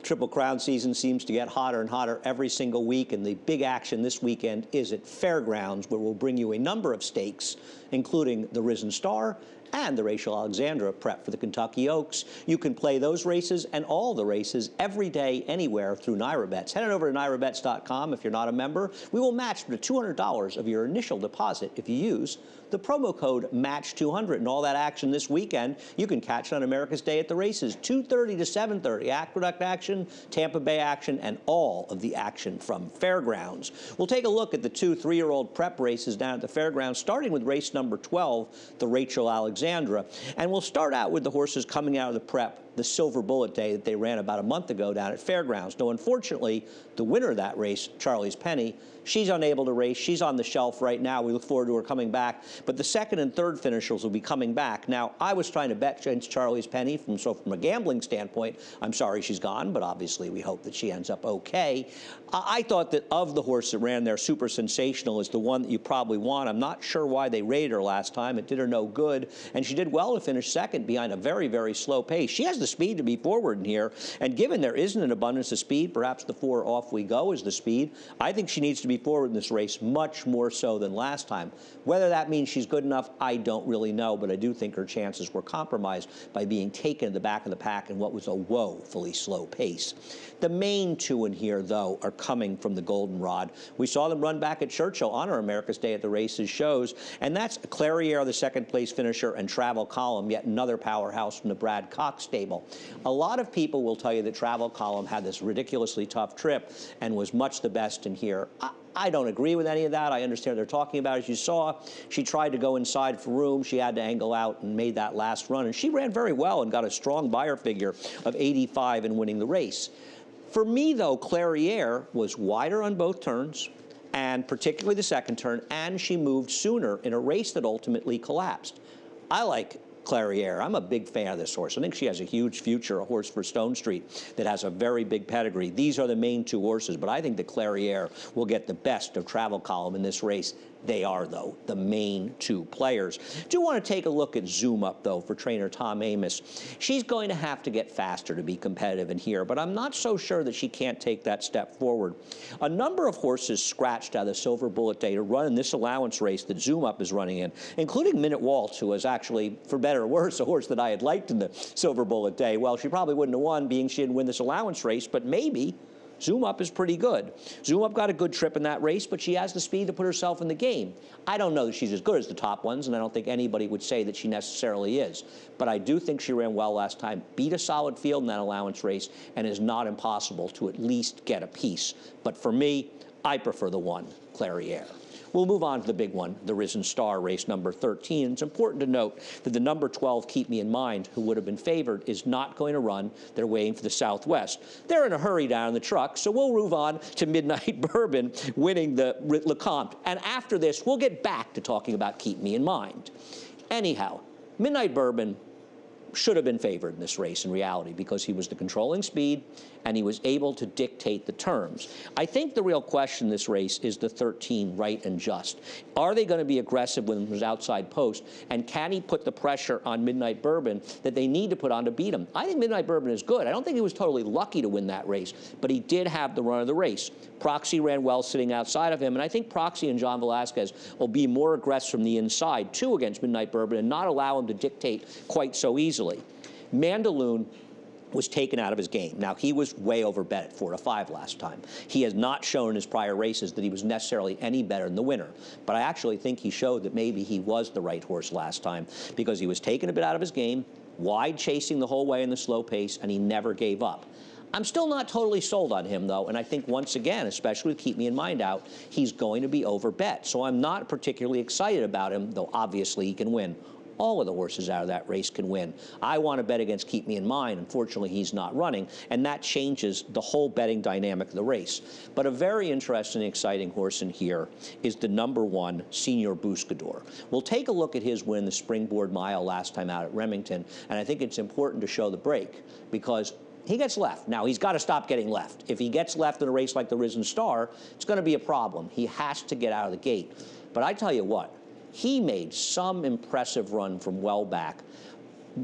Triple Crown season seems to get hotter and hotter every single week, and the big action this weekend is at Fairgrounds, where we'll bring you a number of stakes, including the Risen Star and the Rachel Alexandra prep for the Kentucky Oaks. You can play those races and all the races every day, anywhere through NYRA Head on over to NYRABets.com if you're not a member. We will match to $200 of your initial deposit if you use the promo code MATCH200. And all that action this weekend, you can catch on America's Day at the Races, 2:30 to 7:30. Aqueduct action, Tampa Bay action, and all of the action from Fairgrounds. We'll take a look at the 2 3-year-old prep races down at the Fairgrounds, starting with race number 12, the Rachel Alexandra. And we'll start out with the horses coming out of the prep, the Silver Bullet Day that they ran about a month ago down at Fairgrounds. Now, unfortunately, the winner of that race, Charlie's Penny, she's unable to race. She's on the shelf right now. We look forward to her coming back. But the second and third finishers will be coming back. Now, I was trying to bet against Charlie's Penny, so from a gambling standpoint, I'm sorry she's gone, but obviously we hope that she ends up okay. I thought that of the horse that ran there, Super Sensational is the one that you probably want. I'm not sure why they rated her last time. It did her no good. And she did well to finish second behind a very, very slow pace. She has the speed to be forward in here. And given there isn't an abundance of speed, perhaps the 4 Off We Go is the speed. I think she needs to be forward in this race much more so than last time. Whether that means she's good enough, I don't really know, but I do think her chances were compromised by being taken to the back of the pack in what was a woefully slow pace. The main 2 in here, though, are coming from the Goldenrod. We saw them run back at Churchill on our America's Day at the Races shows, and that's Clairiere, the second-place finisher, and Travel Column, yet another powerhouse from the Brad Cox stable. A lot of people will tell you that Travel Column had this ridiculously tough trip and was much the best in here. I don't agree with any of that. I understand what they're talking about. As you saw, she tried to go inside for room. She had to angle out and made that last run. And she ran very well and got a strong buyer figure of 85 in winning the race. For me, though, Clairiere was wider on both turns, and particularly the second turn, and she moved sooner in a race that ultimately collapsed. I like Clairiere. I'm a big fan of this horse. I think she has a huge future, a horse for Stone Street that has a very big pedigree. These are the main 2 horses, but I think that Clairiere will get the best of Travel Column in this race. They are, though, the main 2 players. Do want to take a look at Zoom Up, though, for trainer Tom Amoss. She's going to have to get faster to be competitive in here, but I'm not so sure that she can't take that step forward. A number of horses scratched out of the Silver Bullet Day to run in this allowance race that Zoom Up is running in, including Minute Waltz, who was actually, for better or worse, a horse that I had liked in the Silver Bullet Day. Well, she probably wouldn't have won, being she didn't win this allowance race, but maybe Zoom Up is pretty good. Zoom Up got a good trip in that race, but she has the speed to put herself in the game. I don't know that she's as good as the top ones, and I don't think anybody would say that she necessarily is. But I do think she ran well last time, beat a solid field in that allowance race, and is not impossible to at least get a piece. But for me, I prefer the 1, Clairiere. We'll move on to the big one, the Risen Star, race number 13. It's important to note that the number 12, Keep Me in Mind, who would have been favored, is not going to run. They're waiting for the Southwest. They're in a hurry down in the truck, so we'll move on to Midnight Bourbon winning the Lecomte. And after this, we'll get back to talking about Keep Me in Mind. Anyhow, Midnight Bourbon should have been favored in this race in reality because he was the controlling speed and he was able to dictate the terms. I think the real question in this race is the 13, Right and Just. Are they going to be aggressive with his outside post, and can he put the pressure on Midnight Bourbon that they need to put on to beat him? I think Midnight Bourbon is good. I don't think he was totally lucky to win that race, but he did have the run of the race. Proxy ran well sitting outside of him, and I think Proxy and John Velasquez will be more aggressive from the inside, too, against Midnight Bourbon and not allow him to dictate quite so easily. Mandaloon was taken out of his game. Now, he was way overbet at 4 to 5 last time. He has not shown in his prior races that he was necessarily any better than the winner. But I actually think he showed that maybe he was the right horse last time because he was taken a bit out of his game, wide chasing the whole way in the slow pace, and he never gave up. I'm still not totally sold on him, though, and I think once again, especially with Keep Me in Mind out, he's going to be overbet. So I'm not particularly excited about him, though obviously he can win. All of the horses out of that race can win. I want to bet against Keep Me in Mind. Unfortunately, he's not running, and that changes the whole betting dynamic of the race. But a very interesting and exciting horse in here is the number 1, Senior Buscador. We'll take a look at his win, the Springboard Mile, last time out at Remington, and I think it's important to show the break because he gets left. Now, he's got to stop getting left. If he gets left in a race like the Risen Star, it's going to be a problem. He has to get out of the gate. But I tell you what, he made some impressive run from well back.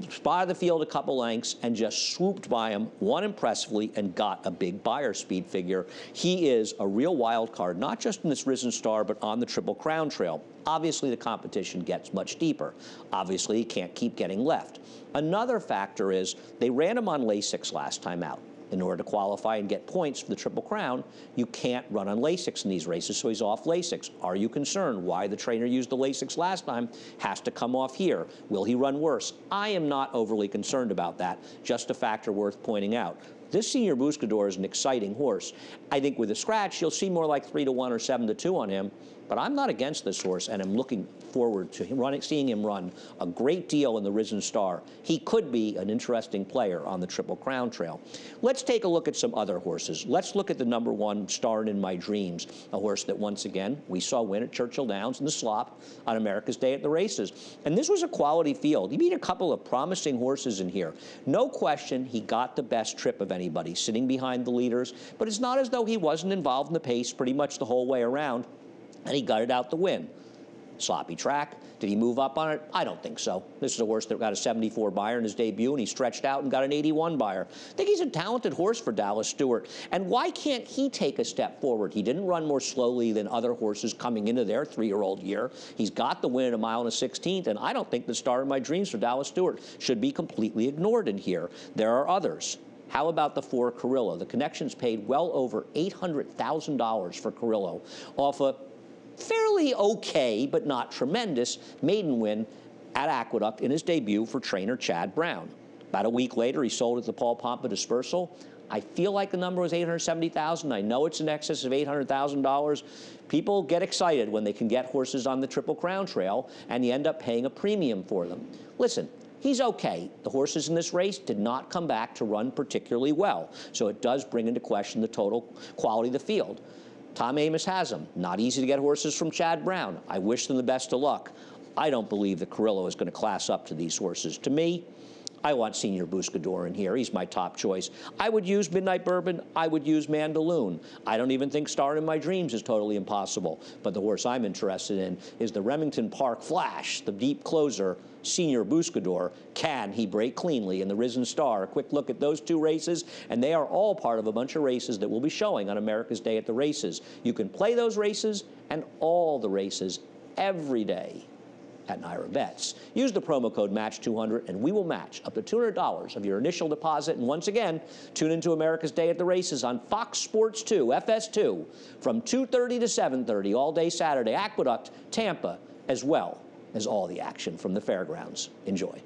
spotted the field a couple lengths and just swooped by him, won impressively, and got a big Beyer speed figure. He is a real wild card, not just in this Risen Star, but on the Triple Crown Trail. Obviously, the competition gets much deeper. Obviously, he can't keep getting left. Another factor is they ran him on Lasix last time out. In order to qualify and get points for the Triple Crown, you can't run on Lasix in these races, so he's off Lasix. Are you concerned why the trainer used the Lasix last time has to come off here? Will he run worse? I am not overly concerned about that, just a factor worth pointing out. This Senior Buscador is an exciting horse. I think with a scratch, you'll see more like 3-1 or 7-2 on him, but I'm not against this horse, and I'm looking forward to seeing him run a great deal in the Risen Star. He could be an interesting player on the Triple Crown Trail. Let's take a look at some other horses. Let's look at the #1 Starring in My Dreams, a horse that once again we saw win at Churchill Downs in the slop on America's Day at the Races. And this was a quality field. He beat a couple of promising horses in here. No question he got the best trip of anybody, sitting behind the leaders, but it's not as though he wasn't involved in the pace pretty much the whole way around, and he got it out the win. Sloppy track. Did he move up on it? I don't think so. This is a horse that got a 74 Beyer in his debut, and he stretched out and got an 81 Beyer. I think he's a talented horse for Dallas Stewart. And why can't he take a step forward? He didn't run more slowly than other horses coming into their 3-year-old year. He's got the win at 1 1/16, and I don't think the Star in My Dreams for Dallas Stewart should be completely ignored in here. There are others. How about the 4 Carrillo? The connections paid well over $800,000 for Carrillo off a fairly okay, but not tremendous, maiden win at Aqueduct in his debut for trainer Chad Brown. About a week later, he sold at the Paul Pompa Dispersal. I feel like the number was $870,000. I know it's in excess of $800,000. People get excited when they can get horses on the Triple Crown Trail, and you end up paying a premium for them. Listen, he's okay. The horses in this race did not come back to run particularly well, so it does bring into question the total quality of the field. Tom Amoss has them. Not easy to get horses from Chad Brown. I wish them the best of luck. I don't believe that Carrillo is going to class up to these horses. To me, I want Senior Buscador in here. He's my top choice. I would use Midnight Bourbon. I would use Mandaloon. I don't even think Star in My Dreams is totally impossible. But the horse I'm interested in is the Remington Park Flash, the deep closer, Senior Buscador. Can he break cleanly in the Risen Star? A quick look at those 2 races, and they are all part of a bunch of races that we'll be showing on America's Day at the Races. You can play those races and all the races every day at Naira Bets. Use the promo code MATCH200 and we will match up to $200 of your initial deposit. And once again, tune into America's Day at the Races on Fox Sports 2, FS2, from 2:30 to 7:30 all day Saturday, Aqueduct, Tampa, as well as all the action from the fairgrounds. Enjoy.